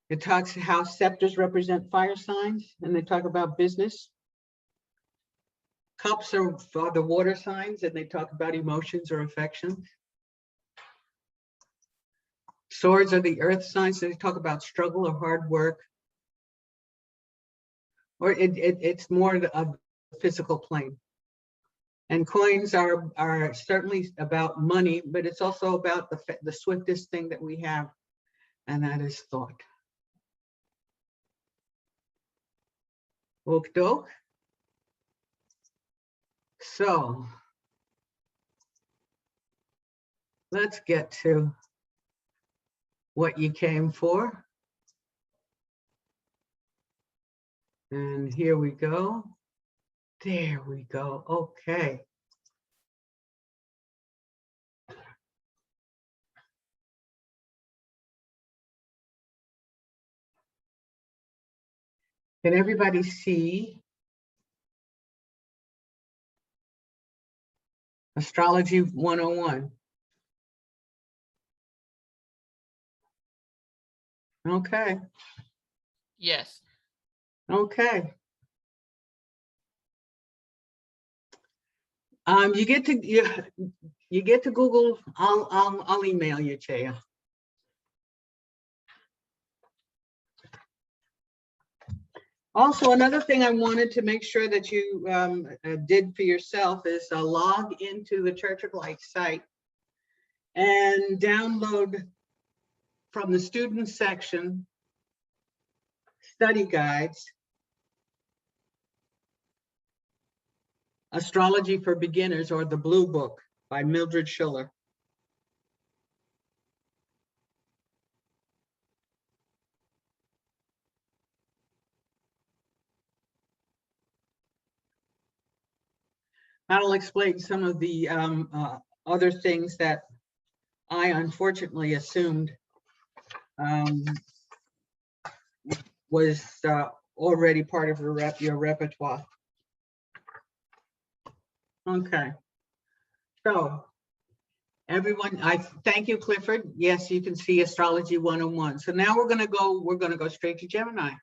It talks how scepters represent fire signs, and they talk about business. Cups are for the water signs, and they talk about emotions or affections. Swords are the earth signs, and they talk about struggle or hard work. Or it's more of a physical plane. And coins are certainly about money, but it's also about the swiftest thing that we have, and that is thought. Okey-doke. So let's get to what you came for. And here we go. There we go. Okay. Can everybody see Astrology 101? Okay. Yes. Okay. You get to Google. I'll email you, Chaya. Also, another thing I wanted to make sure that you did for yourself is log into the Church of Light site and download from the student section study guides, Astrology for Beginners, or the Blue Book by Mildred Schuller. I'll explain some of the other things that I unfortunately assumed was already part of your repertoire. Okay. So everyone, I thank you, Clifford. Yes, you can see Astrology 101. So now we're gonna go straight to Gemini.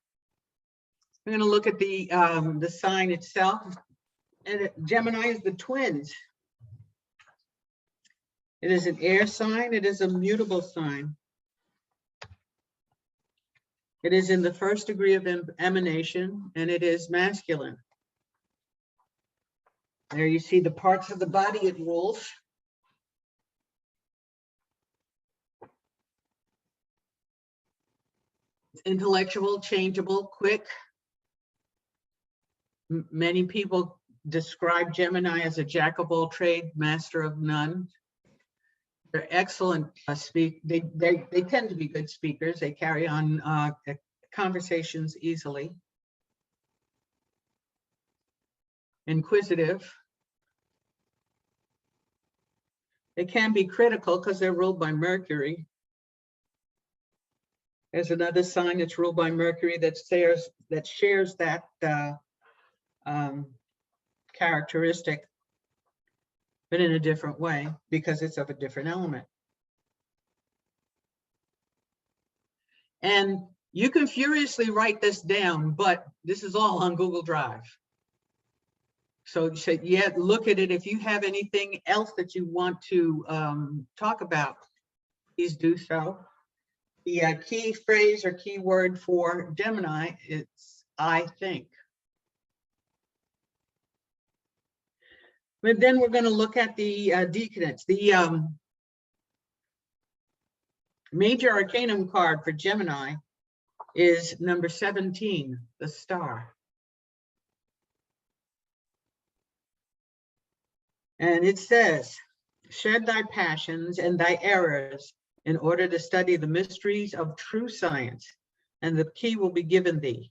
We're gonna look at the sign itself. And Gemini is the twins. It is an air sign. It is a mutable sign. It is in the first degree of emanation, and it is masculine. There you see the parts of the body it rules. It's intellectual, changeable, quick. Many people describe Gemini as a jack of all trades, master of none. They're excellent they tend to be good speakers. They carry on conversations easily. Inquisitive. They can be critical because they're ruled by Mercury. There's another sign that's ruled by Mercury that shares that characteristic, but in a different way because it's of a different element. And you can furiously write this down, but this is all on Google Drive. So yeah, look at it. If you have anything else that you want to talk about, please do so. The key phrase or key word for Gemini is I think. But then we're going to look at the decadence. The major arcanum card for Gemini is number 17, the star. And it says, shed thy passions and thy errors in order to study the mysteries of true science, and the key will be given thee.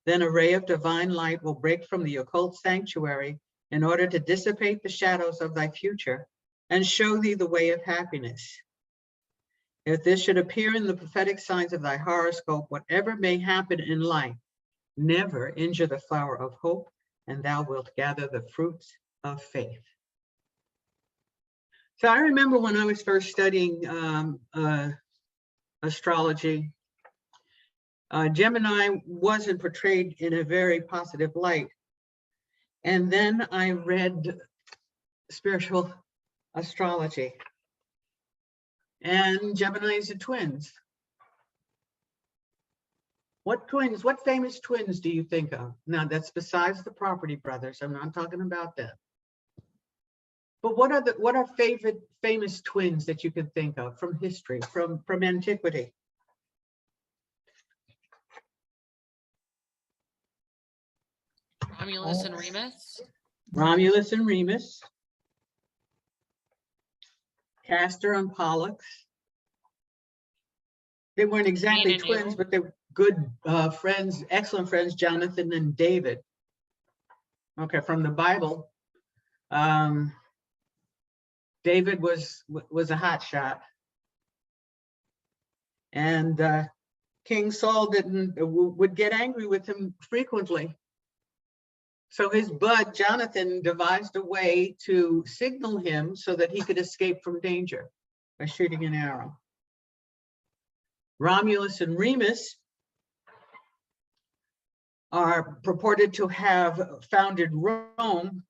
Then a ray of divine light will break from the occult sanctuary in order to dissipate the shadows of thy future and show thee the way of happiness. If this should appear in the prophetic signs of thy horoscope, whatever may happen in life, never injure the flower of hope, and thou wilt gather the fruits of faith. So I remember when I was first studying astrology, Gemini wasn't portrayed in a very positive light. And then I read spiritual astrology. And Geminis are twins. What twins, what famous twins do you think of? Now, that's besides the Property Brothers. I'm not talking about that. But what are favorite famous twins that you could think of from history, from antiquity? Romulus and Remus. Romulus and Remus. Castor and Pollux. They weren't exactly and twins, Abel. but they were good friends, excellent friends, Jonathan and David. Okay, from the Bible. David was a hot shot. And King Saul would get angry with him frequently. So his bud, Jonathan, devised a way to signal him so that he could escape from danger by shooting an arrow. Romulus and Remus are purported to have founded Rome.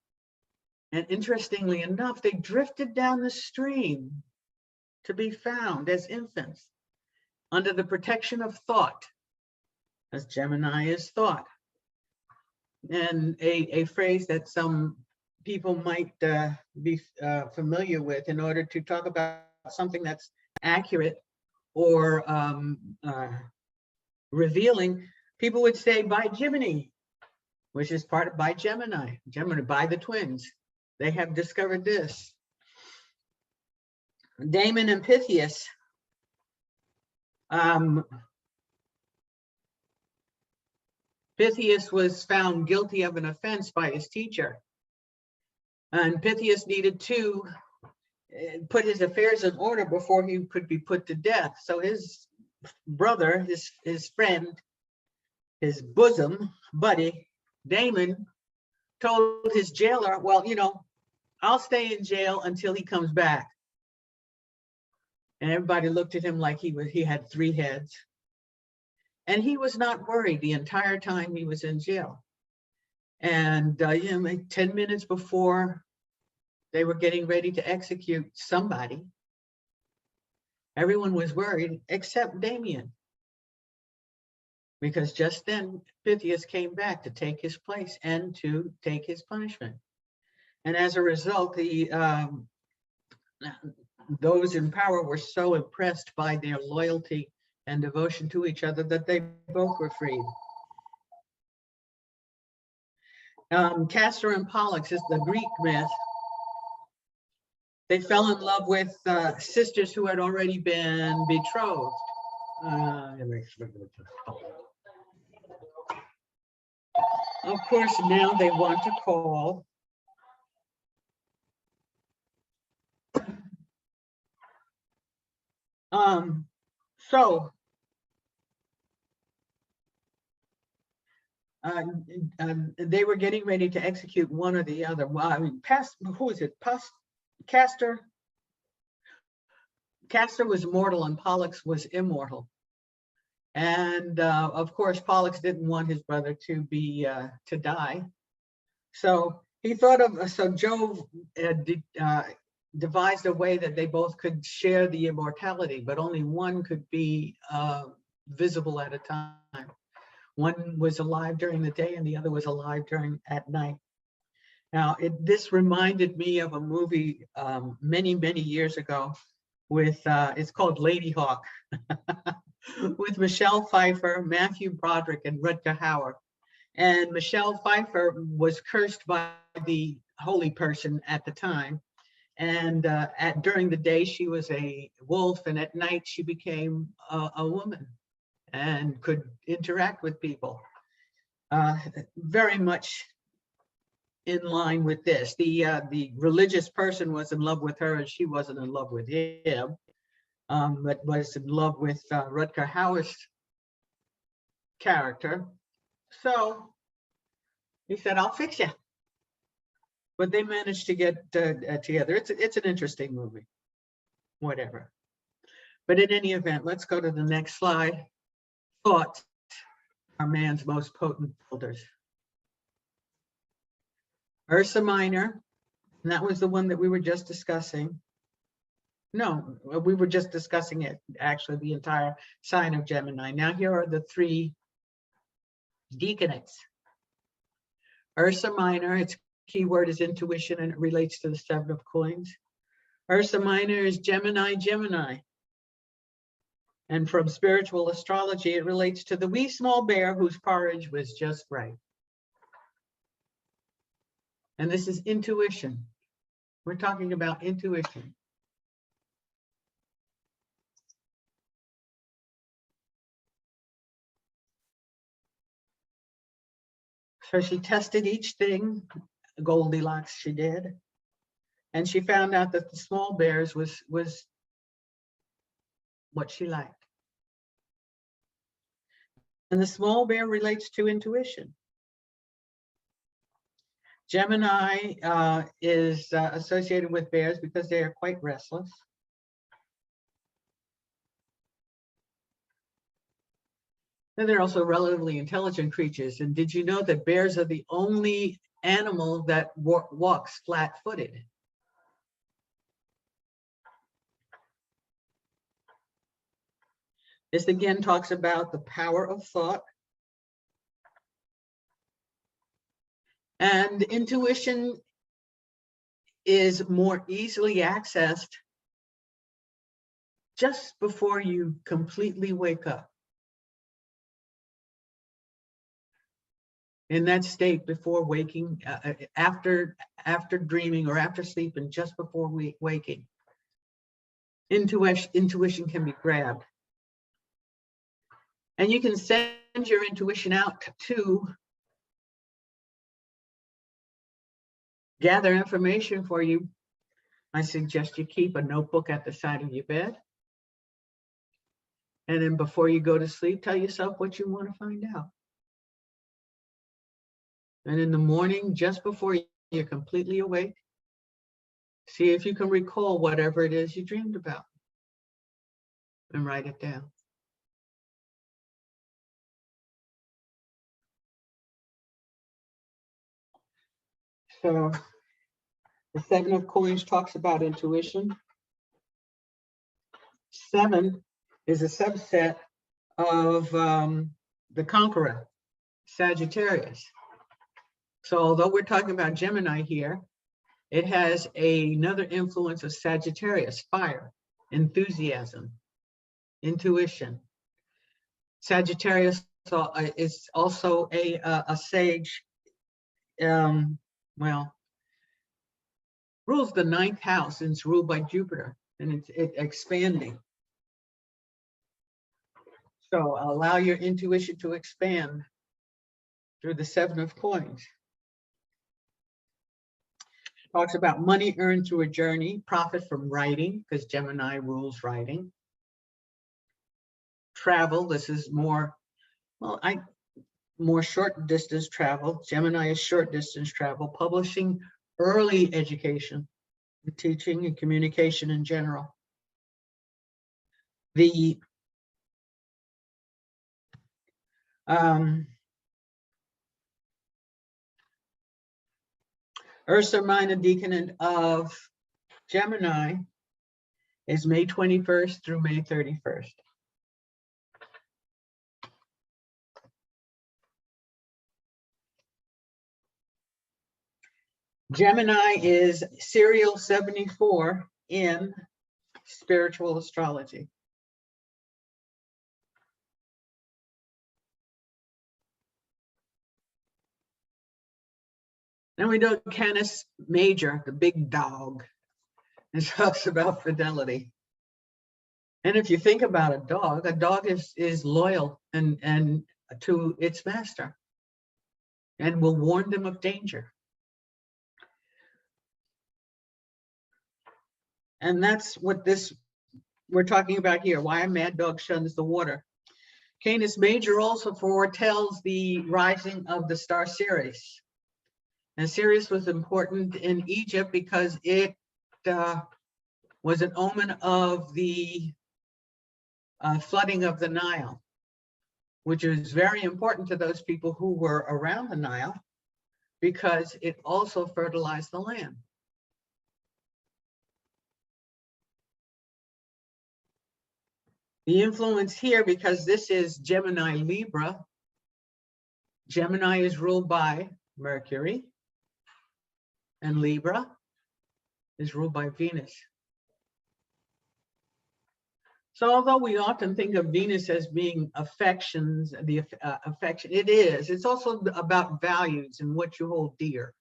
And interestingly enough, they drifted down the stream to be found as infants under the protection of thought, as Gemini is thought. And a phrase that some people might be familiar with in order to talk about something that's accurate or revealing, people would say by Gemini, which is part of by Gemini, by the twins. They have discovered this. Damon and Pythias. Pythias was found guilty of an offense by his teacher. And Pythias needed to put his affairs in order before he could be put to death. So his brother, his friend, his bosom buddy, Damon, told his jailer, well, I'll stay in jail until he comes back. And everybody looked at him like he had 3 heads. And he was not worried the entire time he was in jail. And like 10 minutes before they were getting ready to execute somebody, everyone was worried except Damien. Because just then Pythias came back to take his place and to take his punishment. And as a result, those in power were so impressed by their loyalty and devotion to each other that they both were freed. Castor and Pollux is the Greek myth. They fell in love with sisters who had already been betrothed. Of course, now they want to call they were getting ready to execute one or the other. Well, I mean, who is it? Castor. Castor was mortal and Pollux was immortal. And of course, Pollux didn't want his brother to die. So he thought of, so Jove devised a way that they both could share the immortality, but only one could be visible at a time. One was alive during the day and the other was alive at night. Now, this reminded me of a movie many, many years ago with, it's called Lady Hawk, with Michelle Pfeiffer, Matthew Broderick, and Rutger Hauer. And Michelle Pfeiffer was cursed by the holy person at the time. And during the day, she was a wolf, and at night, she became a woman and could interact with people. Very much in line with this. The religious person was in love with her, and she wasn't in love with him, but was in love with Rutger Hauer's character. So he said, I'll fix you. But they managed to get together. It's an interesting movie, whatever. But in any event, let's go to the next slide. Thoughts. are man's most potent builders. Ursa Minor, and that was the one that we were just discussing. No, we were just discussing it, actually, the entire sign of Gemini. Now here are the three deacons. Ursa Minor, its key word is intuition, and it relates to the Seven of Coins. Ursa Minor is Gemini, Gemini. And from spiritual astrology, it relates to the wee small bear whose porridge was just right. And this is intuition. We're talking about intuition. So she tested each thing, Goldilocks she did, and she found out that the small bears was what she liked. And the small bear relates to intuition. Gemini is associated with bears because they are quite restless. And they're also relatively intelligent creatures. And did you know that bears are the only animal that walks flat-footed? This again talks about the power of thought. And intuition is more easily accessed just before you completely wake up. In that state before waking, after dreaming or after sleeping, just before waking, intuition can be grabbed. And you can send your intuition out to gather information for you. I suggest you keep a notebook at the side of your bed. And then before you go to sleep, tell yourself what you want to find out. And in the morning, just before you're completely awake, see if you can recall whatever it is you dreamed about and write it down. So the Seven of Coins talks about intuition. 7 is a subset of the Conqueror, Sagittarius. So although we're talking about Gemini here, it has another influence of Sagittarius, fire, enthusiasm, intuition. Sagittarius is also a sage, well, rules the 9th house, and it's ruled by Jupiter, and it's expanding. So allow your intuition to expand through the 7 of Coins. Talks about money earned through a journey, profit from writing, because Gemini rules writing. Travel, this is more, well, more short distance travel. Gemini is short distance travel. Publishing, early education, teaching and communication in general. The Ursa Minor Deacon of Gemini is May 21st through May 31st. Gemini is serial 74 in spiritual astrology. Then we know Canis Major, the big dog. It talks about fidelity. And if you think about a dog is loyal and to its master and will warn them of danger. And that's what we're talking about here, why a mad dog shuns the water. Canis Major also foretells the rising of the star Sirius. And Sirius was important in Egypt because it was an omen of the flooding of the Nile. which is very important to those people who were around the Nile because it also fertilized the land. The influence here, because this is Gemini Libra, Gemini is ruled by Mercury, and Libra is ruled by Venus. So although we often think of Venus as being affections, the affection, it is. It's also about values and what you hold dear.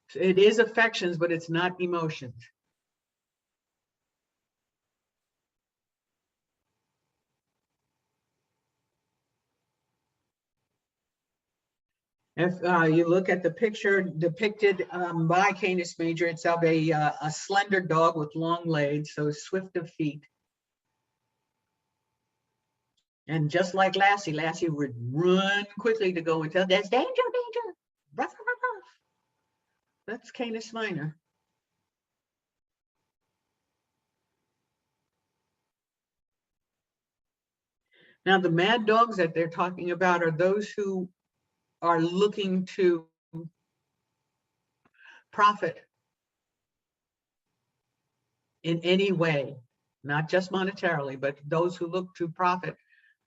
So it is affections, but it's not emotions. If you look at the picture depicted by Canis Major, it's of a slender dog with long legs, so swift of feet. And just like Lassie, Lassie would run quickly to go and tell, there's danger, danger. Ruff, ruff, ruff. That's Canis Minor. Now, the mad dogs that they're talking about are those who are looking to profit in any way, not just monetarily, but those who look to profit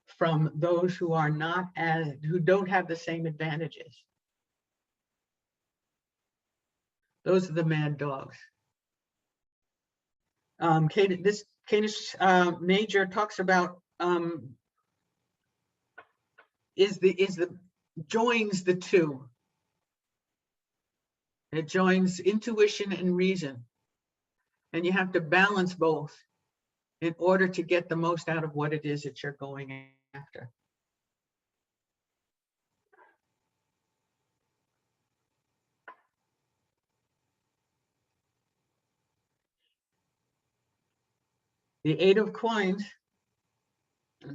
from those who are not as, who don't have the same advantages. Those are the mad dogs. This Canis Major talks about joins the two. It joins intuition and reason. And you have to balance both in order to get the most out of what it is that you're going after. The Eight of Coins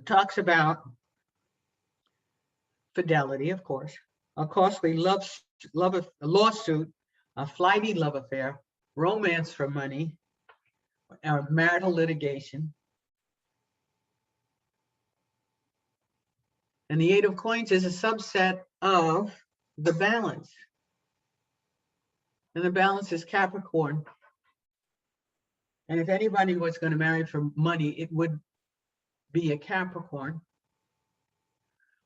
talks about fidelity, of course, a costly lawsuit, a flighty love affair, romance for money, marital litigation. And the Eight of Coins is a subset of the balance. And the balance is Capricorn. And if anybody was going to marry for money, it would be a Capricorn.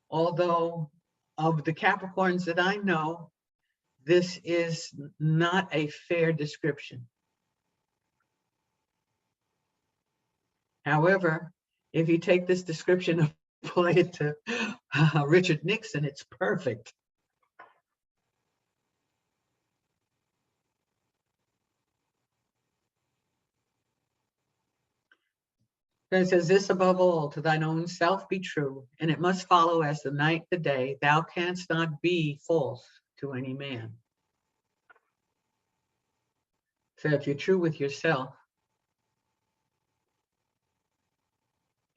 Although of the Capricorns that I know, this is not a fair description. However, if you take this description and apply it to Richard Nixon, it's perfect. It says, this above all, to thine own self be true, and it must follow as the night the day, thou canst not be false to any man. So if you're true with yourself,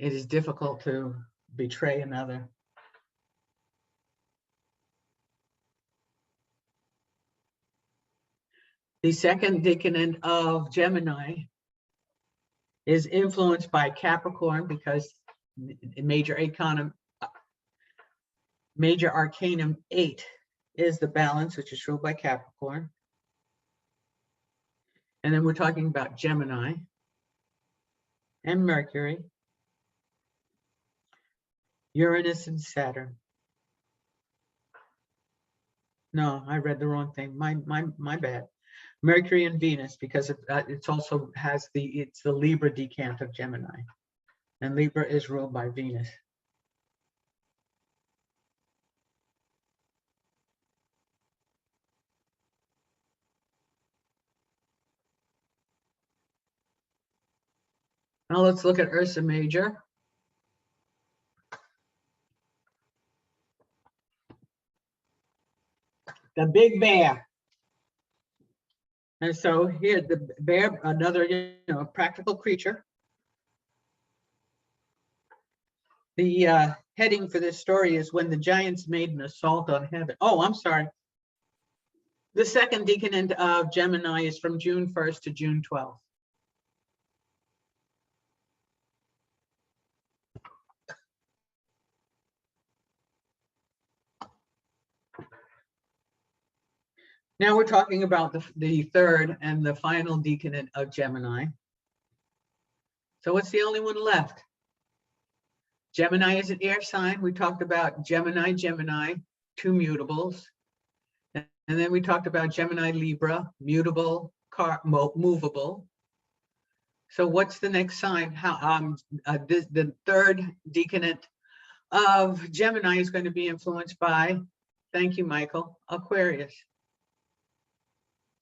it is difficult to betray another. The second decan of Gemini is influenced by Capricorn because Major Arcanum 8 is the balance, which is ruled by Capricorn. And then we're talking about Gemini and Mercury, Uranus and Saturn. No, I read the wrong thing. My bad. Mercury and Venus, because it's also has it's the Libra decant of Gemini, and Libra is ruled by Venus. Now let's look at Ursa Major. The big bear. And so here, the bear, another practical creature. The heading for this story is when the giants made an assault on heaven. Oh, I'm sorry. The second decan of Gemini is from June 1st to June 12th. Now we're talking about the third and the final decanate of Gemini. So what's the only one left? Gemini is an air sign. We talked about Gemini, two mutables. And then we talked about Gemini, Libra, mutable, movable. So what's the next sign? The third decanate of Gemini is going to be influenced by, thank you, Michael, Aquarius.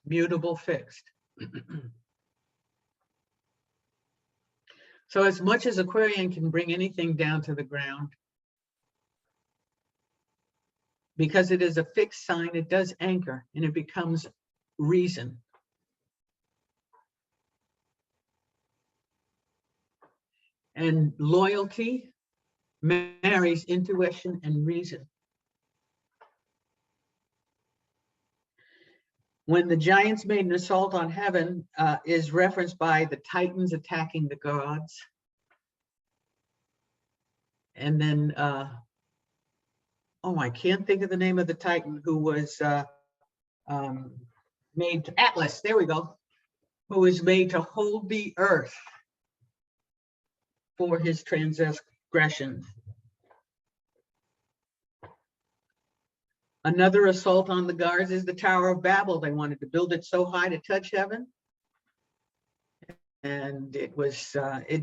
Mutable, fixed. So as much as Aquarian can bring anything down to the ground, because it is a fixed sign, it does anchor and it becomes reason. And loyalty marries intuition and reason. When the giants made an assault on heaven is referenced by the Titans attacking the gods. And then, I can't think of the name of the Titan who was made, Atlas, there we go, who was made to hold the earth for his transgressions. Another assault on the gods is the Tower of Babel. They wanted to build it so high to touch heaven. And it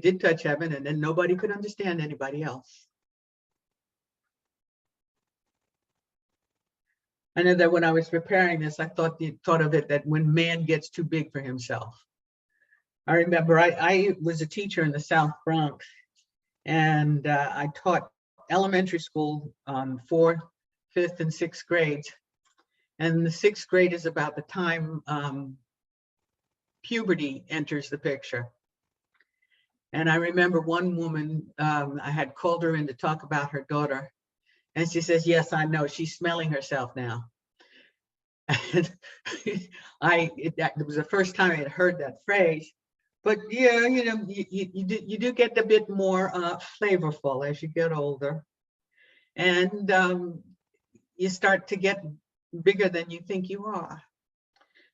did touch heaven, and then nobody could understand anybody else. I know that when I was preparing this, I thought of it that when man gets too big for himself. I remember I was a teacher in the South Bronx, and I taught elementary school, 4th, 5th, and 6th grades. And the 6th grade is about the time puberty enters the picture. And I remember one woman, I had called her in to talk about her daughter. And she says, yes, I know, she's smelling herself now. And it was the first time I had heard that phrase. But yeah, you do get a bit more flavorful as you get older. And you start to get bigger than you think you are.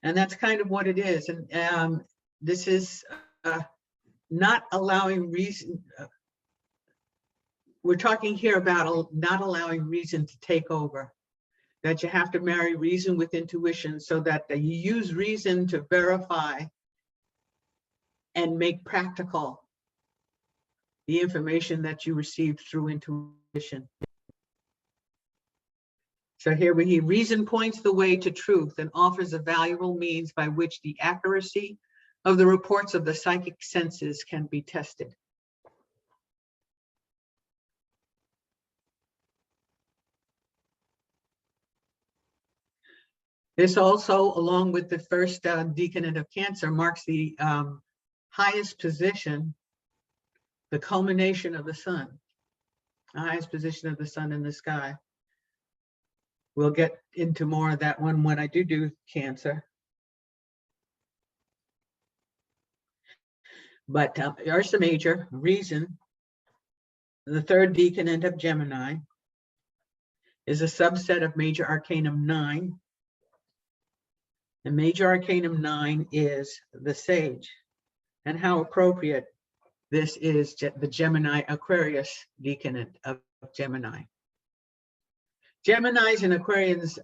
And that's kind of what it is. And this is not allowing reason. We're talking here about not allowing reason to take over, that you have to marry reason with intuition so that you use reason to verify and make practical the information that you received through intuition. So here reason points the way to truth and offers a valuable means by which the accuracy of the reports of the psychic senses can be tested. This also, along with the first decanate of Cancer, marks the highest position, the culmination of the sun, the highest position of the sun in the sky. We'll get into more of that one when I do Cancer. But Ursa Major, reason, the third decanate of Gemini, is a subset of Major Arcanum 9. And Major Arcanum 9 is the Sage. And how appropriate this is, the Gemini Aquarius decanate of Gemini. Geminis and Aquarians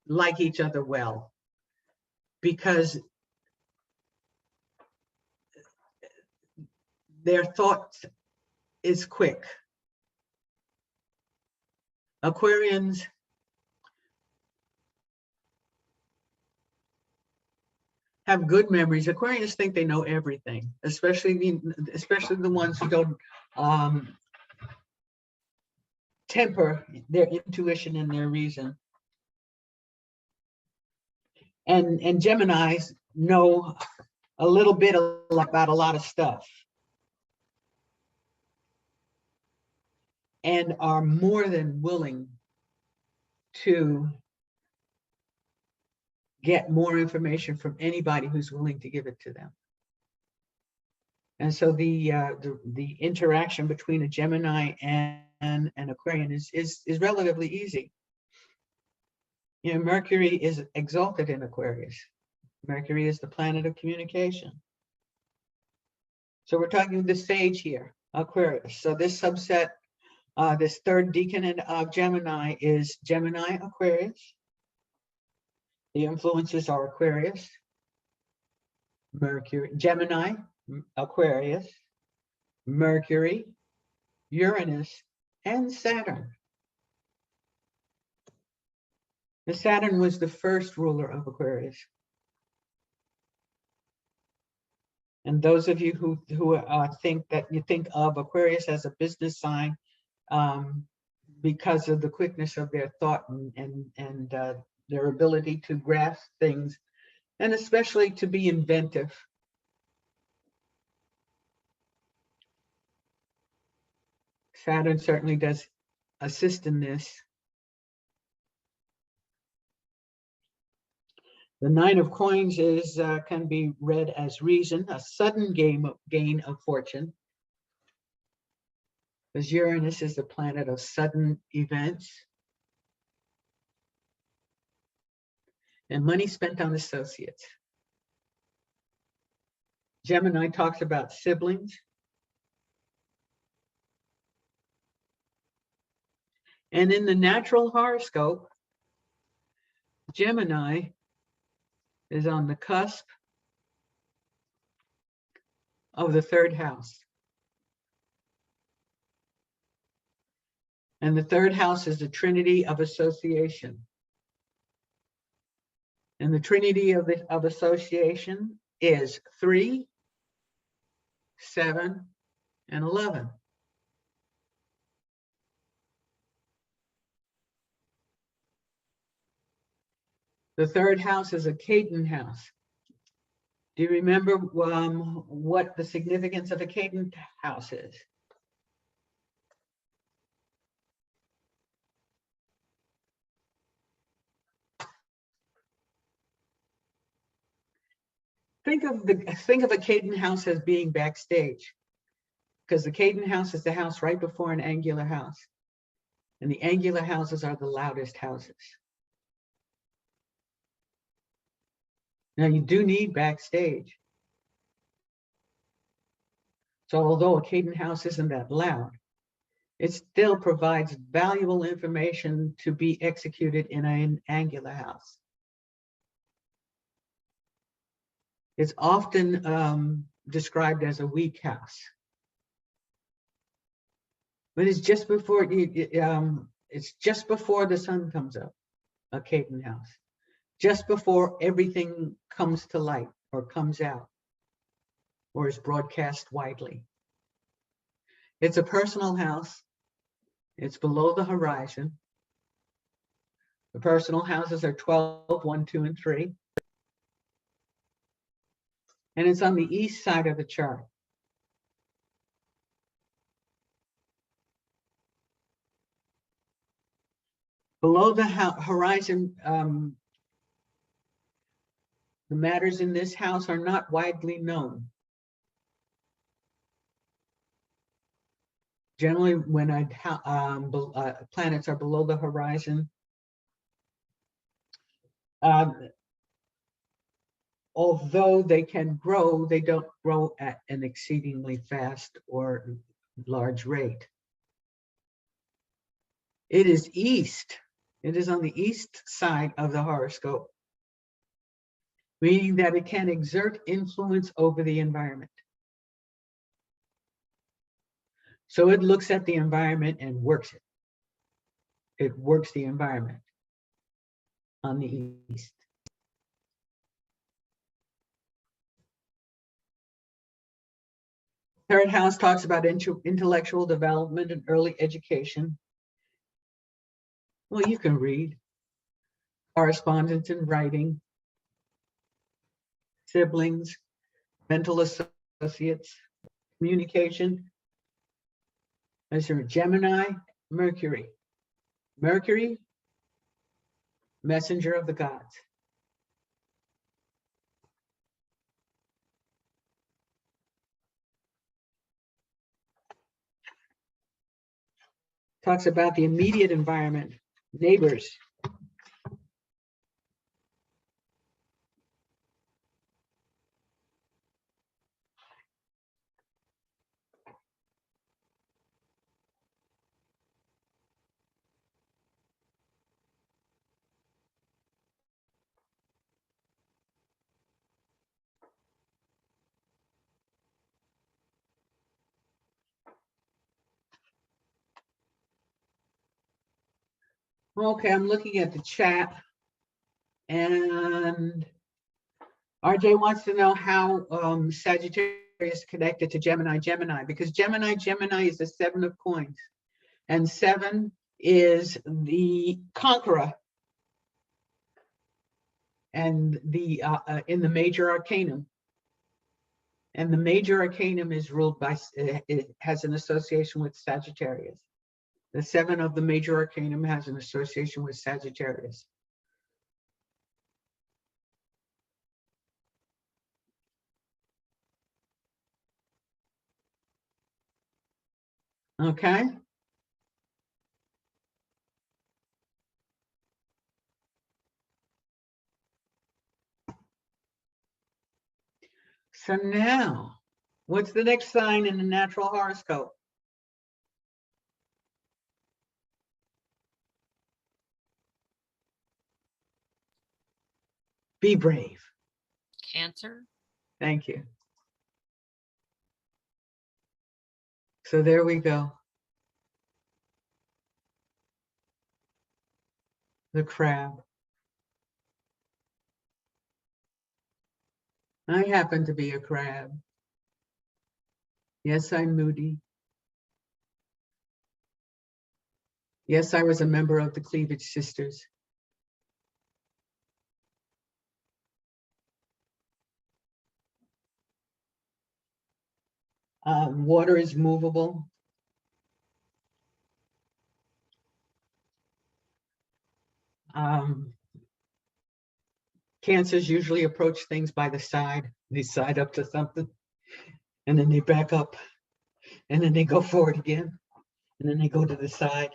like each other well because their thought is quick. Aquarians have good memories. Aquarians think they know everything, especially the ones who don't temper their intuition and their reason. And Geminis know a little bit about a lot of stuff and are more than willing to get more information from anybody who's willing to give it to them. And so the interaction between a Gemini and an Aquarian is relatively easy. You know, Mercury is exalted in Aquarius. Mercury is the planet of communication. So we're talking the sage here, Aquarius. So this subset, this third deacon of Gemini is Gemini, Aquarius. The influences are Aquarius, Mercury, Gemini, Aquarius, Mercury, Uranus, and Saturn. The Saturn was the first ruler of Aquarius. And those of you who think that you think of Aquarius as a business sign because of the quickness of their thought and their ability to grasp things, and especially to be inventive. Saturn certainly does assist in this. The Nine of Coins is can be read as reason, a sudden gain of fortune. Because Uranus is the planet of sudden events. And money spent on associates. Gemini talks about siblings. And in the natural horoscope, Gemini is on the cusp of the third house. And the third house is the trinity of association. And the trinity of association is 3, 7, and 11. The third house is a Caden house. Do you remember what the significance of a Caden house is? Think of a Caden house as being backstage, because the Caden house is the house right before an angular house, and the angular houses are the loudest houses. Now you do need backstage. So although a Caden house isn't that loud, it still provides valuable information to be executed in an angular house. It's often described as a weak house. But it's just before it's just before the sun comes up, a Caden house. Just before everything comes to light or comes out or is broadcast widely. It's a personal house. It's below the horizon. The personal houses are 12, 1, 2, and 3. And it's on the east side of the chart. Below the horizon, the matters in this house are not widely known. Generally, when planets are below the horizon, although they can grow, they don't grow at an exceedingly fast or large rate. It is east. It is on the east side of the horoscope, meaning that it can exert influence over the environment. So it looks at the environment and works it. It works the environment on the east. Third house talks about intellectual development and early education. Well, you can read correspondence and writing, siblings, mental associates, communication. As your Gemini, Mercury. Mercury, messenger of the gods. Talks about the immediate environment, neighbors, Okay, I'm looking at the chat, and RJ wants to know how Sagittarius connected to Gemini, because Gemini is the 7 of coins, and 7 is the conqueror, and the in the major arcanum. And the major arcanum is ruled by, it has an association with Sagittarius. The 7 of the major arcanum has an association with Sagittarius. Okay. So now, what's the next sign in the natural horoscope? Be brave. Cancer. Thank you. So there we go. The crab. I happen to be a crab. Yes, I'm moody. Yes, I was a member of the Cleavage Sisters. Water is movable. Cancers usually approach things by the side. They side up to something, and then they back up, and then they go forward again, and then they go to the side.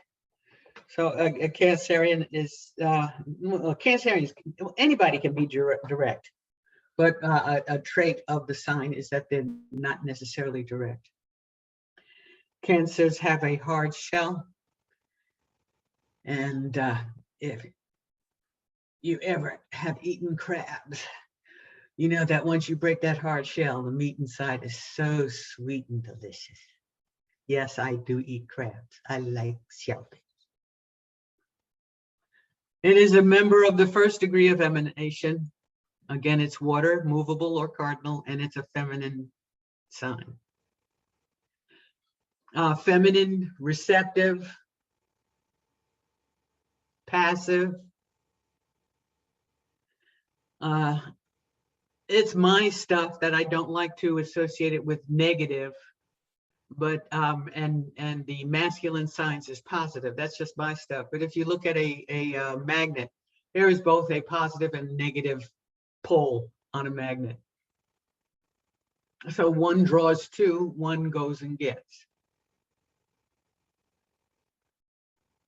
So a Cancerian is, Cancerians, anybody can be direct, but a trait of the sign is that they're not necessarily direct. Cancers have a hard shell, and if you ever have eaten crabs, you know that once you break that hard shell, the meat inside is so sweet and delicious. Yes, I do eat crabs. I like shellfish. It is a member of the first degree of emanation. Again, it's water, movable or cardinal, and it's a feminine sign. Feminine, receptive, passive. It's my stuff that I don't like to associate it with negative, but and the masculine signs is positive. That's just my stuff. But if you look at a magnet, there is both a positive and negative pull on a magnet. So one draws two, one goes and gets.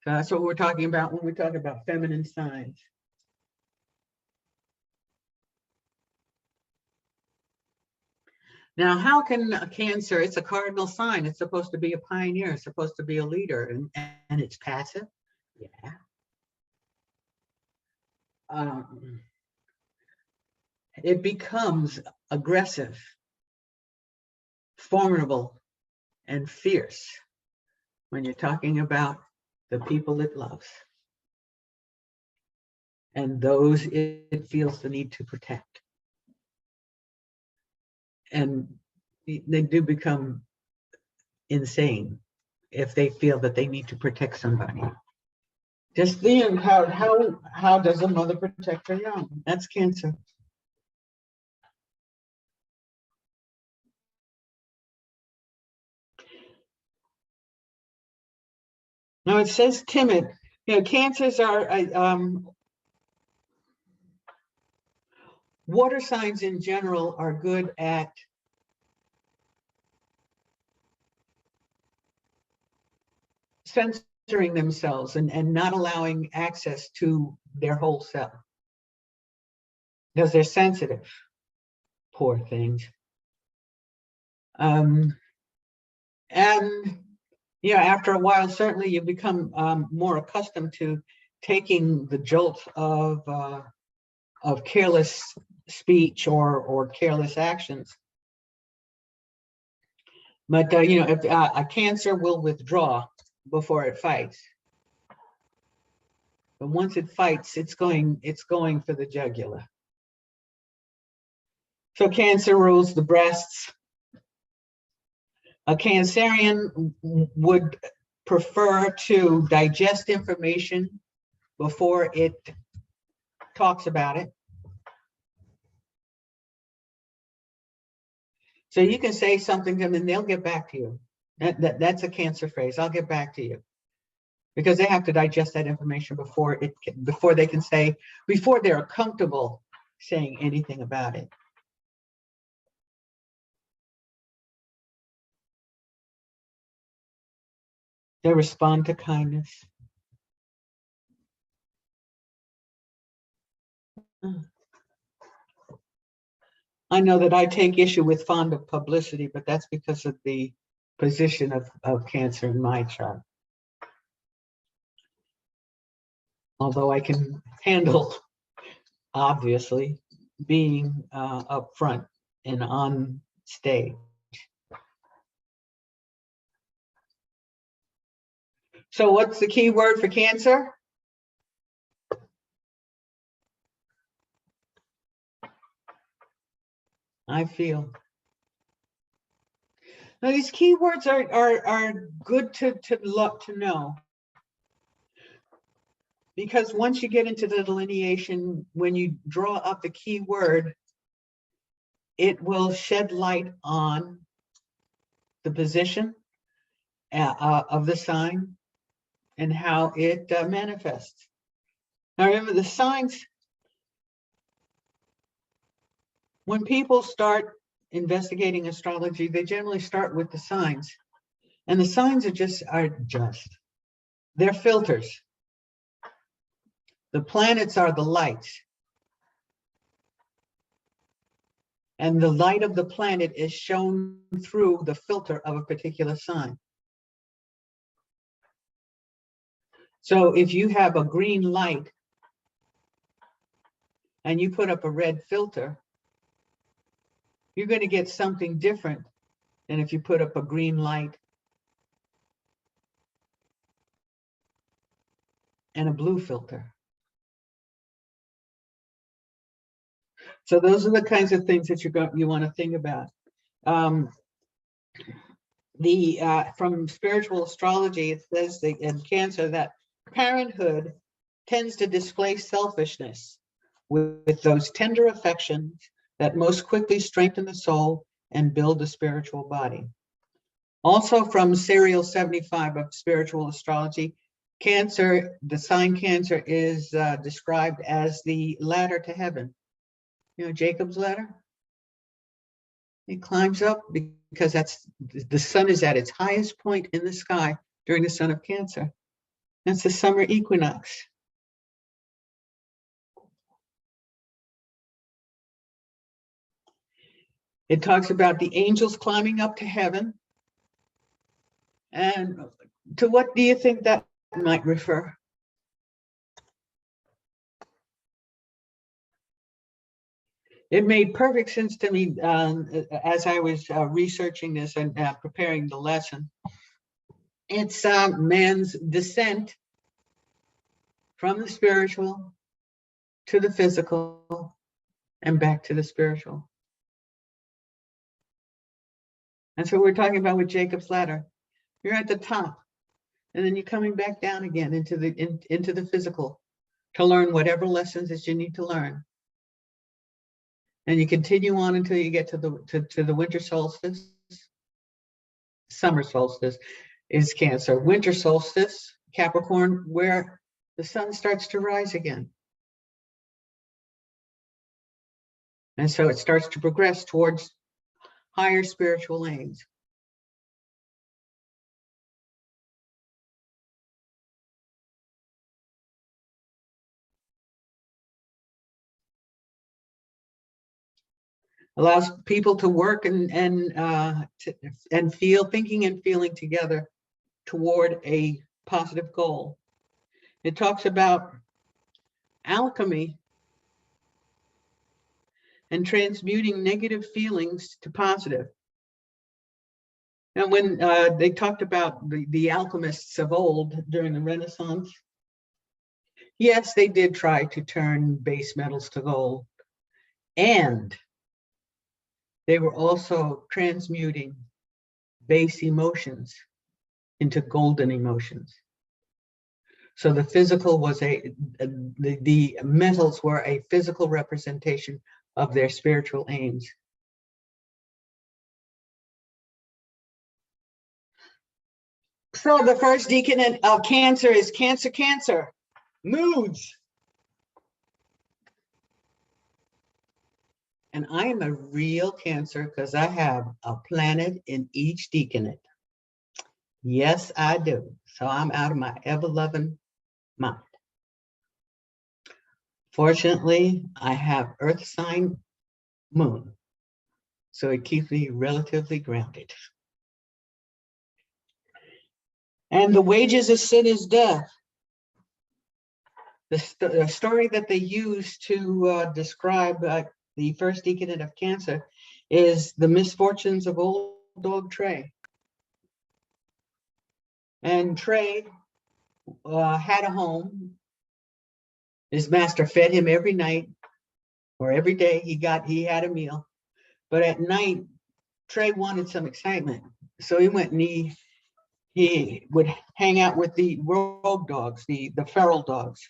So that's what we're talking about when we talk about feminine signs. Now, how can a Cancer, it's a cardinal sign, it's supposed to be a pioneer, it's supposed to be a leader, and it's passive? Yeah. It becomes aggressive, formidable, and fierce when you're talking about the people it loves and those it feels the need to protect. And they do become insane if they feel that they need to protect somebody. Just think, how does a mother protect her young? That's Cancer. Now it says timid. You know, Cancers are water signs in general are good at censoring themselves and not allowing access to their whole self. Because they're sensitive, poor things. And yeah, after a while, certainly you become more accustomed to taking the jolt of careless speech or careless actions. But you know, if a Cancer will withdraw before it fights. But once it fights, it's going for the jugular. So Cancer rules the breasts. A Cancerian would prefer to digest information before it talks about it. So you can say something to them and they'll get back to you. That's a Cancer phrase. I'll get back to you. Because they have to digest that information before they're comfortable saying anything about it. They respond to kindness. I know that I take issue with fond of publicity, but that's because of the position of Cancer in my chart. Although I can handle, obviously, being up front and on stage. So what's the key word for Cancer? I feel. Now these keywords are good to know. Because once you get into the delineation, when you draw up the key word, it will shed light on the position of the sign and how it manifests. Now remember, the signs, when people start investigating astrology, they generally start with the signs. And the signs are just, they're filters. The planets are the lights. And the light of the planet is shown through the filter of a particular sign. So if you have a green light and you put up a red filter, you're going to get something different than if you put up a green light and a blue filter. So those are the kinds of things that you want to think about. From spiritual astrology, it says in Cancer that parenthood tends to display selfishness with those tender affections that most quickly strengthen the soul and build the spiritual body. Also from serial 75 of spiritual astrology, Cancer, the sign Cancer is described as the ladder to heaven. You know, Jacob's ladder? It climbs up because the sun is at its highest point in the sky during the sun of Cancer. That's the summer equinox. It talks about the angels climbing up to heaven. And to what do you think that might refer? It made perfect sense to me as I was researching this and preparing the lesson. It's man's descent from the spiritual to the physical and back to the spiritual. That's what we're talking about with Jacob's ladder. You're at the top, and then you're coming back down again into the physical to learn whatever lessons that you need to learn. And you continue on until you get to the winter solstice. Summer solstice is Cancer. Winter solstice, Capricorn, where the sun starts to rise again. And so it starts to progress towards higher spiritual aims. Allows people to work and feel, thinking and feeling together toward a positive goal. It talks about alchemy and transmuting negative feelings to positive. And when they talked about the alchemists of old during the Renaissance, Yes, they did try to turn base metals to gold, and they were also transmuting base emotions into golden emotions. So the physical was the metals were a physical representation of their spiritual aims. So the first deacon of Cancer is Cancer, Cancer, moods. And I am a real Cancer because I have a planet in each deaconate. Yes, I do. So I'm out of my ever-loving mind. Fortunately, I have Earth sign moon, so it keeps me relatively grounded. And the wages of sin is death. The story that they use to describe the first deaconate of Cancer is the misfortunes of old dog Trey. And Trey had a home. His master fed him every night, or every day he had a meal. But at night, Trey wanted some excitement. So he went and he would hang out with the rogue dogs, the feral dogs.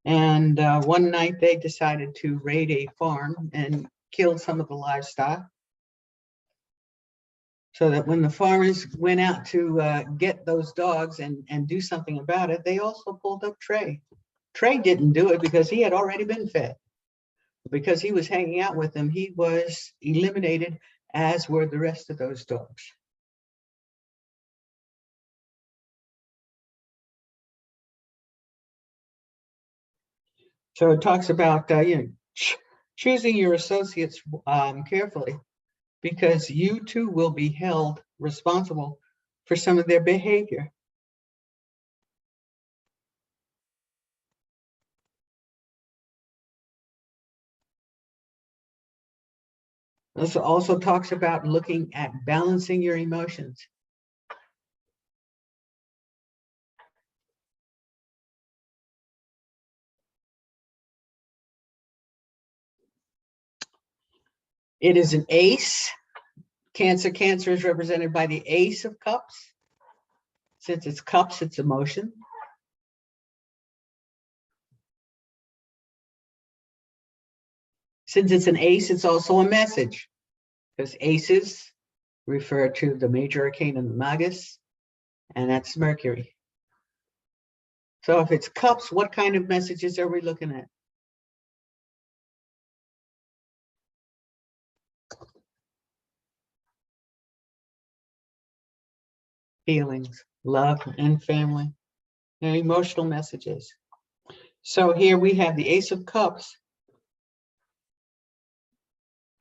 And one night they decided to raid a farm and kill some of the livestock. So that when the farmers went out to get those dogs and do something about it, they also pulled up Trey. Trey didn't do it because he had already been fed. Because he was hanging out with them, he was eliminated, as were the rest of those dogs. So it talks about choosing your associates carefully, because you too will be held responsible for some of their behavior. This also talks about looking at balancing your emotions. It is an ace. Cancer is represented by the Ace of Cups. Since it's cups, it's emotion. Since it's an ace, it's also a message, because aces refer to the major arcana, the Magus, and that's Mercury. So if it's cups, what kind of messages are we looking at? Feelings, love, and family, and emotional messages. So here we have the Ace of Cups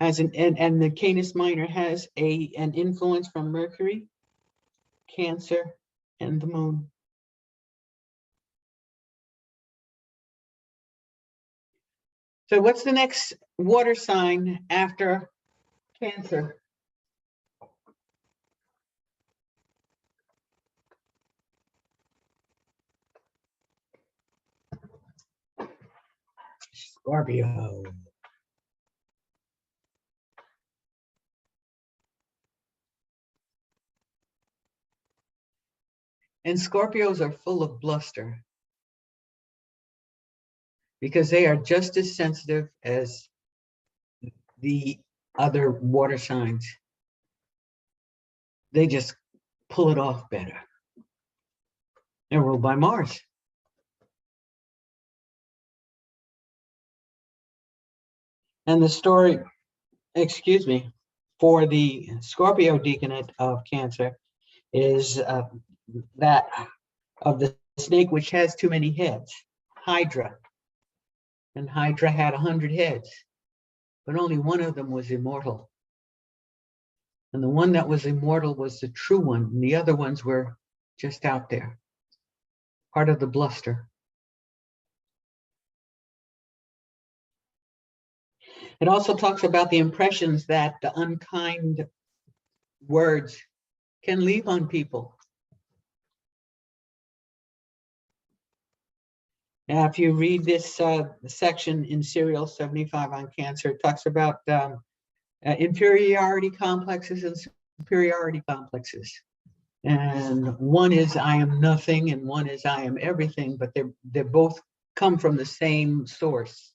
as and the Canis Minor has an influence from Mercury, Cancer, and the Moon. So what's the next water sign after Cancer? Scorpio. And Scorpios are full of bluster because they are just as sensitive as the other water signs. They just pull it off better. They're ruled by Mars. And the story, excuse me, for the Scorpio deaconate of Cancer is that of the snake which has too many heads, Hydra. And Hydra had 100 heads, but only one of them was immortal. And the one that was immortal was the true one, and the other ones were just out there, part of the bluster. It also talks about the impressions that the unkind words can leave on people. Now, if you read this section in Serial 75 on Cancer, it talks about inferiority complexes and superiority complexes. And one is I am nothing and one is I am everything, but they both come from the same source.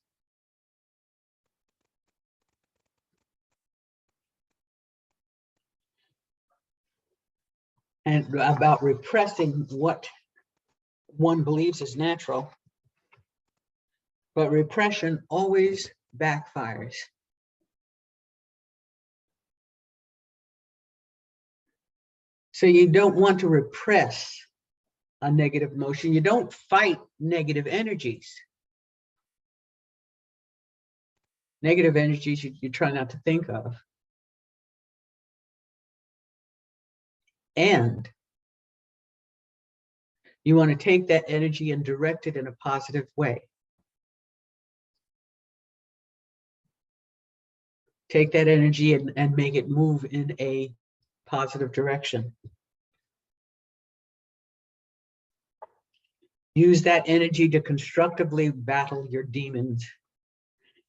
And about repressing what one believes is natural, but repression always backfires. So you don't want to repress a negative emotion. You don't fight negative energies. Negative energies you try not to think of. And you want to take that energy and direct it in a positive way. Take that energy and make it move in a positive direction. Use that energy to constructively battle your demons.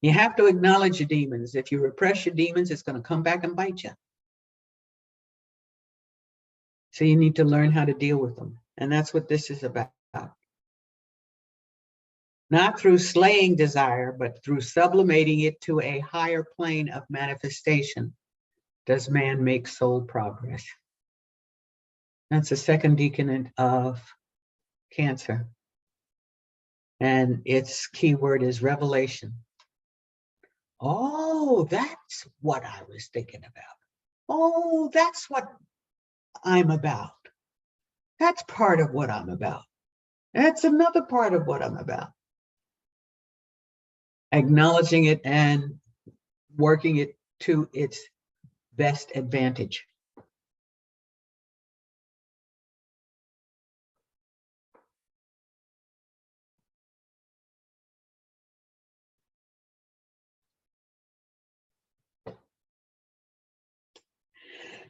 You have to acknowledge your demons. If you repress your demons, it's going to come back and bite you. So you need to learn how to deal with them. And that's what this is about. Not through slaying desire, but through sublimating it to a higher plane of manifestation does man make soul progress. That's the second deacon of Cancer. And its keyword is revelation. Oh, that's what I was thinking about. Oh, that's what I'm about. That's part of what I'm about. That's another part of what I'm about. Acknowledging it and working it to its best advantage.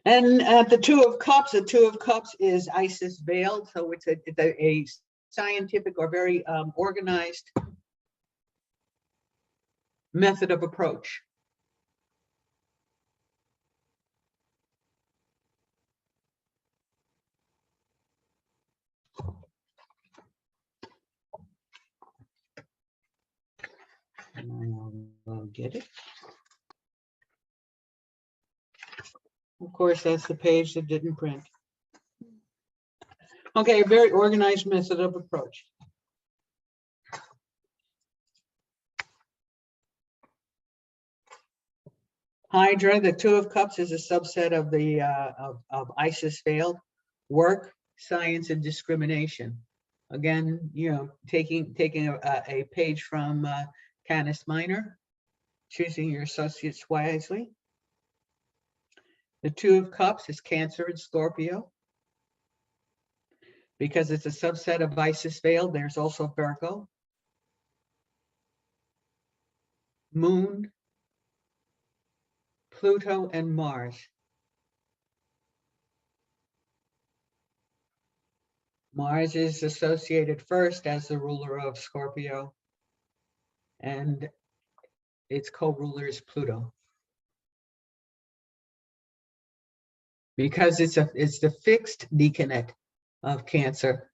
And the Two of Cups is Isis veiled, so it's a scientific or very organized method of approach. I'll get it. Of course, that's the page that didn't print. Okay, a very organized method of approach. Hydra, the Two of Cups, is a subset of the of Isis veiled. Work, science, and discrimination. Again, you know, taking a page from Canis Minor, choosing your associates wisely. The Two of Cups is Cancer and Scorpio. Because it's a subset of Isis veiled, there's also Virgo, Moon, Pluto, and Mars. Mars is associated first as the ruler of Scorpio, and its co-ruler is Pluto. Because it's the fixed deaconate of Cancer.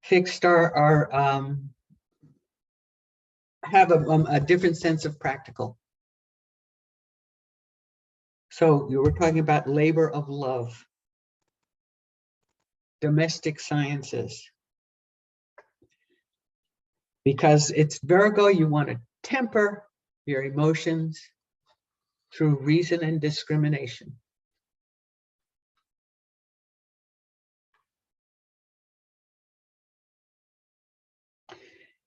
Fixed are have a different sense of practical. So you were talking about labor of love, domestic sciences. Because it's Virgo, you want to temper your emotions through reason and discrimination.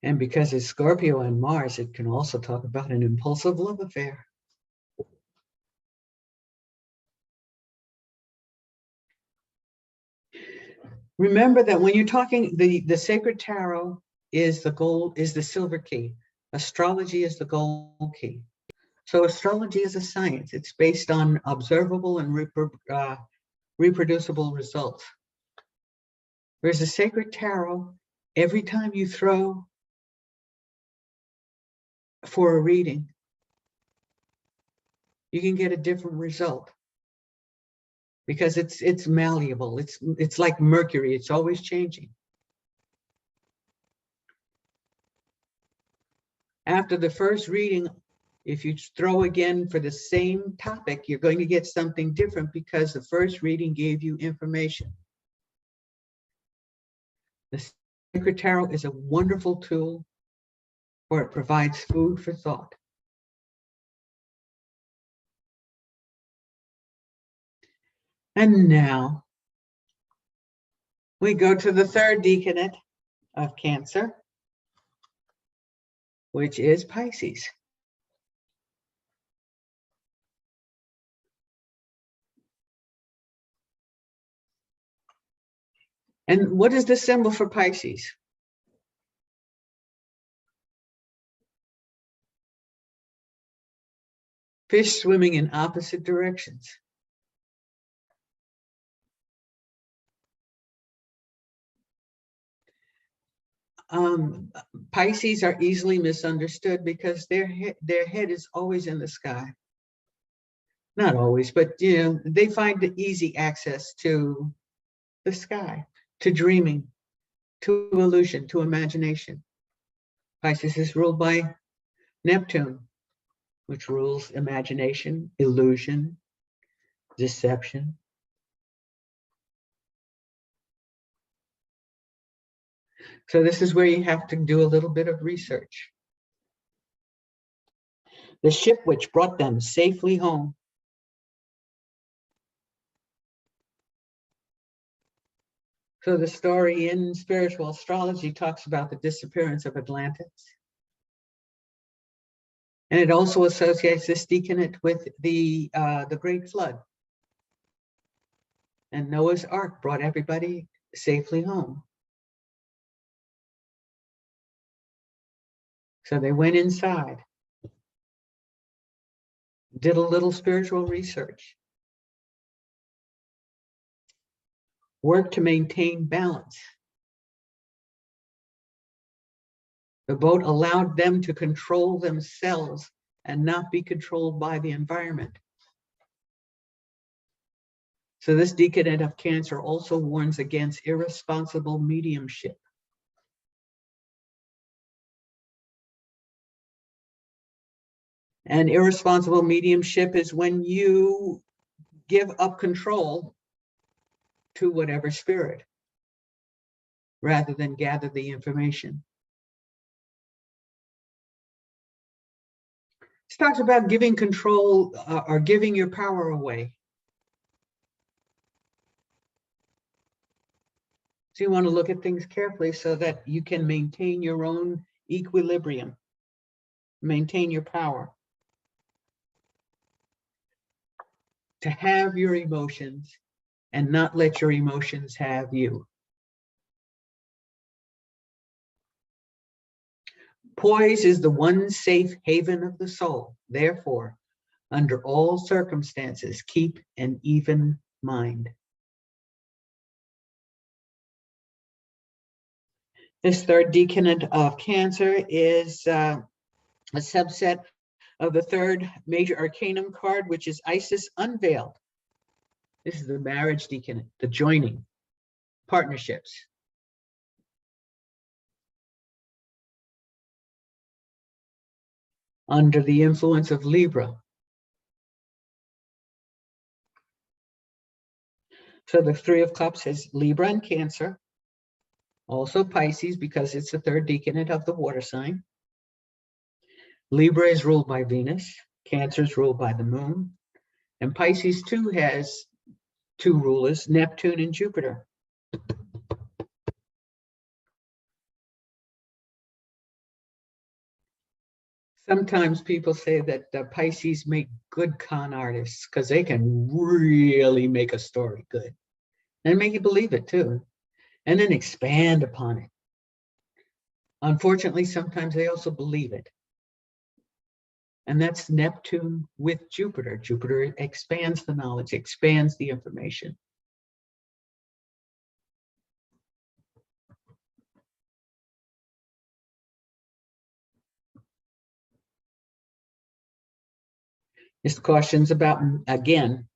And because it's Scorpio and Mars, it can also talk about an impulsive love affair. Remember that when you're talking, the sacred tarot is the silver key. Astrology is the gold key. So astrology is a science. It's based on observable and reproducible results. Whereas the sacred tarot, every time you throw for a reading, you can get a different result because it's malleable. It's like Mercury. It's always changing. After the first reading, if you throw again for the same topic, you're going to get something different because the first reading gave you information. The Sacred Tarot is a wonderful tool, for it provides food for thought. And now we go to the third decanate of Cancer, which is Pisces. And what is the symbol for Pisces? Fish swimming in opposite directions. Pisces are easily misunderstood because their head is always in the sky. Not always, but you know, they find the easy access to the sky, to dreaming, to illusion, to imagination. Pisces is ruled by Neptune, which rules imagination, illusion, deception. So this is where you have to do a little bit of research. The ship which brought them safely home. So the story in spiritual astrology talks about the disappearance of Atlantis. And it also associates this decanate with the Great Flood. And Noah's Ark brought everybody safely home. So they went inside, did a little spiritual research, worked to maintain balance. The boat allowed them to control themselves and not be controlled by the environment. So this decanate of Cancer also warns against irresponsible mediumship. And irresponsible mediumship is when you give up control to whatever spirit rather than gather the information. It talks about giving control or giving your power away. So you want to look at things carefully so that you can maintain your own equilibrium, maintain your power. To have your emotions and not let your emotions have you. Poise is the one safe haven of the soul. Therefore, under all circumstances, keep an even mind. This third decanate of Cancer is a subset of the third major arcanum card, which is Isis Unveiled. This is the marriage decanate, the joining, partnerships. Under the influence of Libra. So the Three of Cups is Libra and Cancer. Also Pisces, because it's the third decanate of the water sign. Libra is ruled by Venus. Cancer is ruled by the moon. And Pisces too has two rulers, Neptune and Jupiter. Sometimes people say that Pisces make good con artists because they can really make a story good and make you believe it too, and then expand upon it. Unfortunately, sometimes they also believe it. And that's Neptune with Jupiter. Jupiter expands the knowledge, expands the information. Just cautions about, again,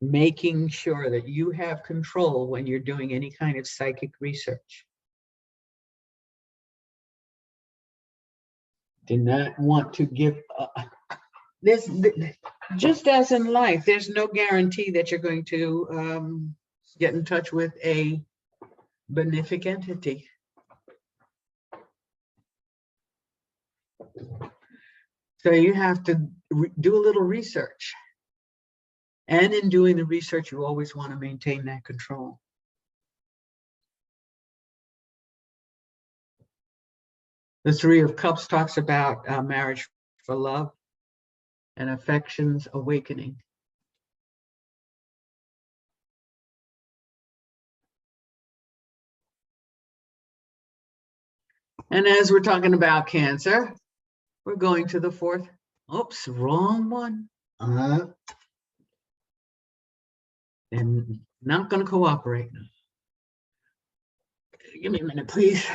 making sure that you have control when you're doing any kind of psychic research. Do not want to give this, just as in life, there's no guarantee that you're going to get in touch with a benefic entity. So you have to do a little research. And in doing the research, you always want to maintain that control. The Three of Cups talks about marriage for love and affections awakening. And as we're talking about Cancer, we're going to the fourth. Oops, wrong one. And not going to cooperate. Give me a minute, please.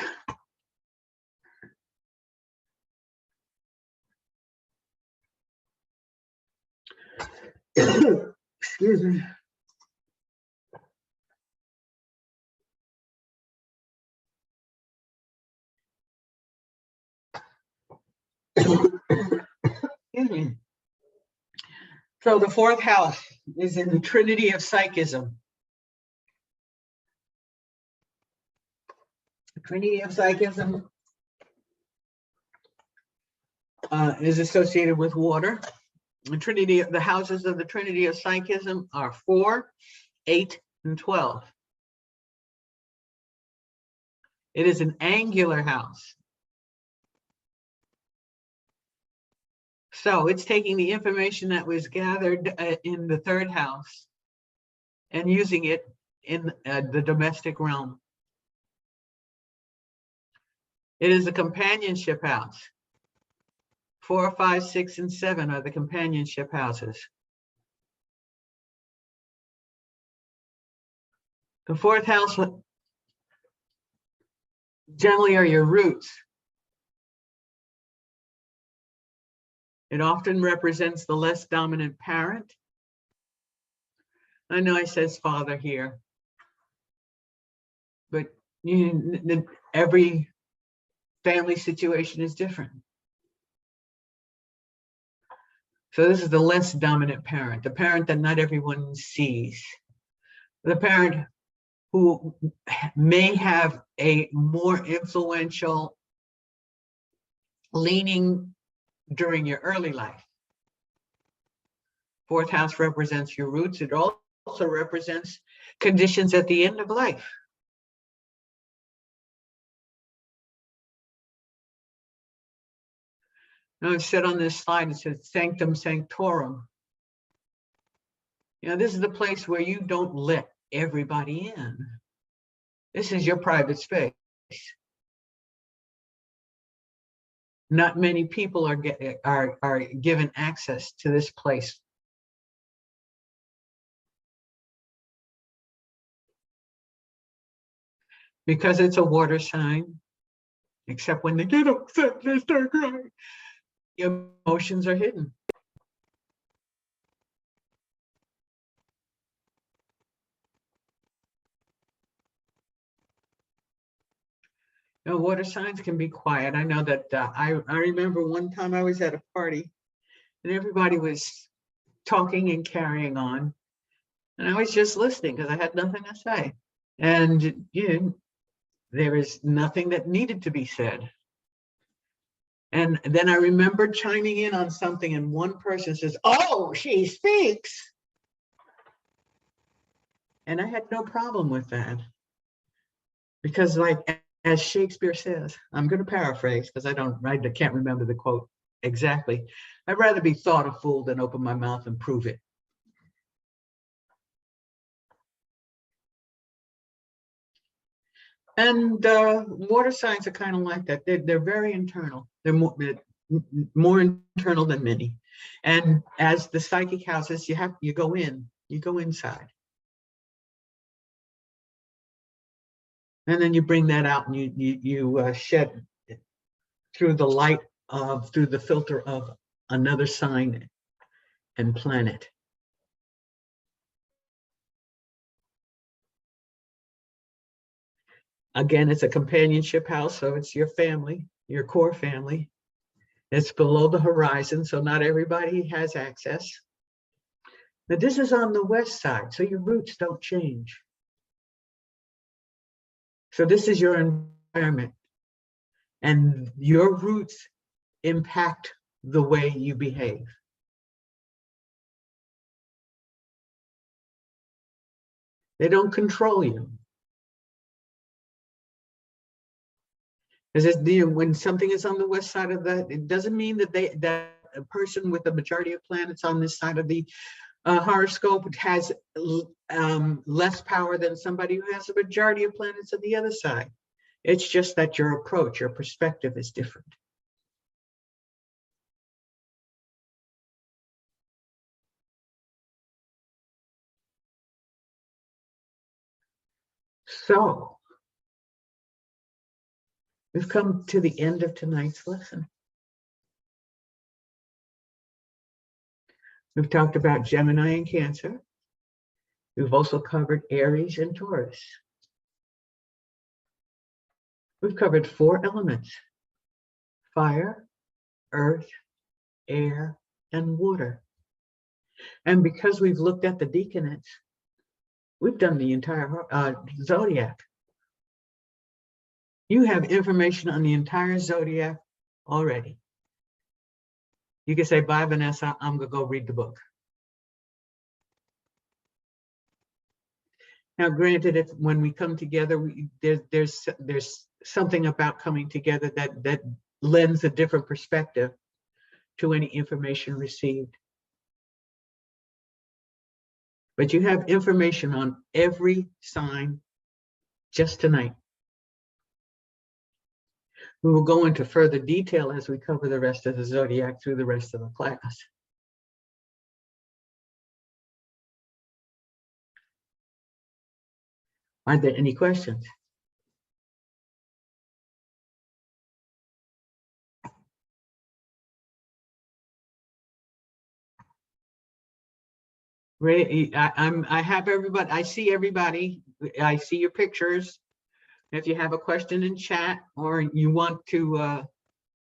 Excuse me. Excuse me. So the fourth house is in the Trinity of Psychism. The Trinity of Psychism is associated with water. The houses of the Trinity of Psychism are 4, 8, and 12. It is an angular house. So it's taking the information that was gathered in the third house and using it in the domestic realm. It is a companionship house. 4, 5, 6, and 7 are the companionship houses. The fourth house generally are your roots. It often represents the less dominant parent. I know it says father here, but every family situation is different. So this is the less dominant parent, the parent that not everyone sees. The parent who may have a more influential leaning during your early life. Fourth house represents your roots. It also represents conditions at the end of life. Now I've said on this slide, it says sanctum sanctorum. You know, this is the place where you don't let everybody in. This is your private space. Not many people are given access to this place. Because it's a water sign, except when they get upset, they start crying. Your emotions are hidden. You know, water signs can be quiet. I know that I remember one time I was at a party and everybody was talking and carrying on. And I was just listening because I had nothing to say. And there is nothing that needed to be said. And then I remember chiming in on something and one person says, "Oh, she speaks." And I had no problem with that. Because like, as Shakespeare says, I'm going to paraphrase because I can't remember the quote exactly. I'd rather be thought a fool than open my mouth and prove it. And water signs are kind of like that. They're very internal. They're more internal than many. And as the psychic houses, you go inside. And then you bring that out and you shed through the light through the filter of another sign and planet. Again, it's a companionship house, so it's your family, your core family. It's below the horizon, so not everybody has access. But this is on the west side, so your roots don't change. So this is your environment, and your roots impact the way you behave. They don't control you. Because when something is on the west side of that, it doesn't mean that that a person with the majority of planets on this side of the horoscope has less power than somebody who has a majority of planets on the other side. It's just that your approach, your perspective is different. So, we've come to the end of tonight's lesson. We've talked about Gemini and Cancer. We've also covered Aries and Taurus. We've covered 4 elements: fire, earth, air, and water. And because we've looked at the decanates, we've done the entire zodiac. You have information on the entire zodiac already. You can say, bye, Vanessa, I'm gonna go read the book. Now, granted, if when we come together, there's something about coming together that lends a different perspective to any information received. But you have information on every sign just tonight. We will go into further detail as we cover the rest of the zodiac through the rest of the class. Are there any questions? Ray, I have everybody, I see everybody, I see your pictures. If you have a question in chat or you want to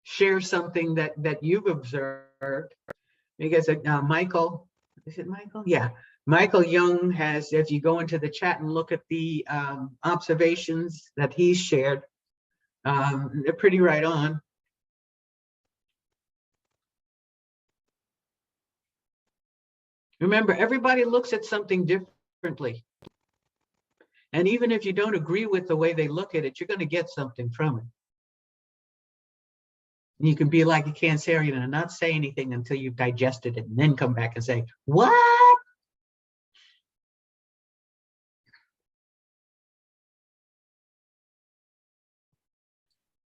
share something that you've observed, because Michael, is it Michael? Yeah, Michael Young has, if you go into the chat and look at the observations that he's shared, they're pretty right on. Remember, everybody looks at something differently. And even if you don't agree with the way they look at it, you're going to get something from it. And you can be like a Cancerian and not say anything until you've digested it and then come back and say, what?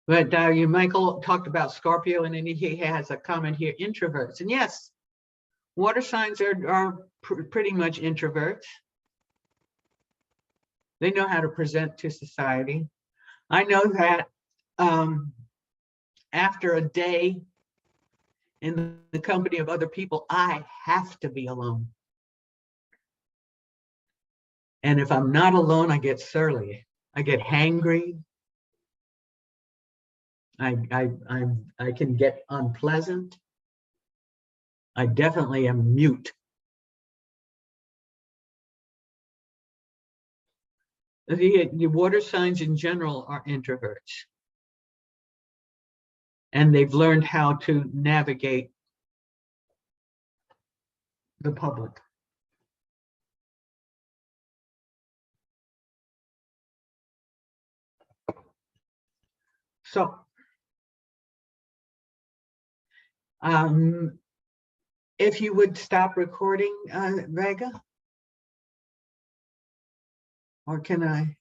But Michael talked about Scorpio, and then he has a comment here, introverts. And yes, water signs are pretty much introverts. They know how to present to society. I know that after a day in the company of other people, I have to be alone. And if I'm not alone, I get surly. I get hangry. I can get unpleasant. I definitely am mute. The water signs in general are introverts. And they've learned how to navigate the public. So, if you would stop recording, Vega, or can I?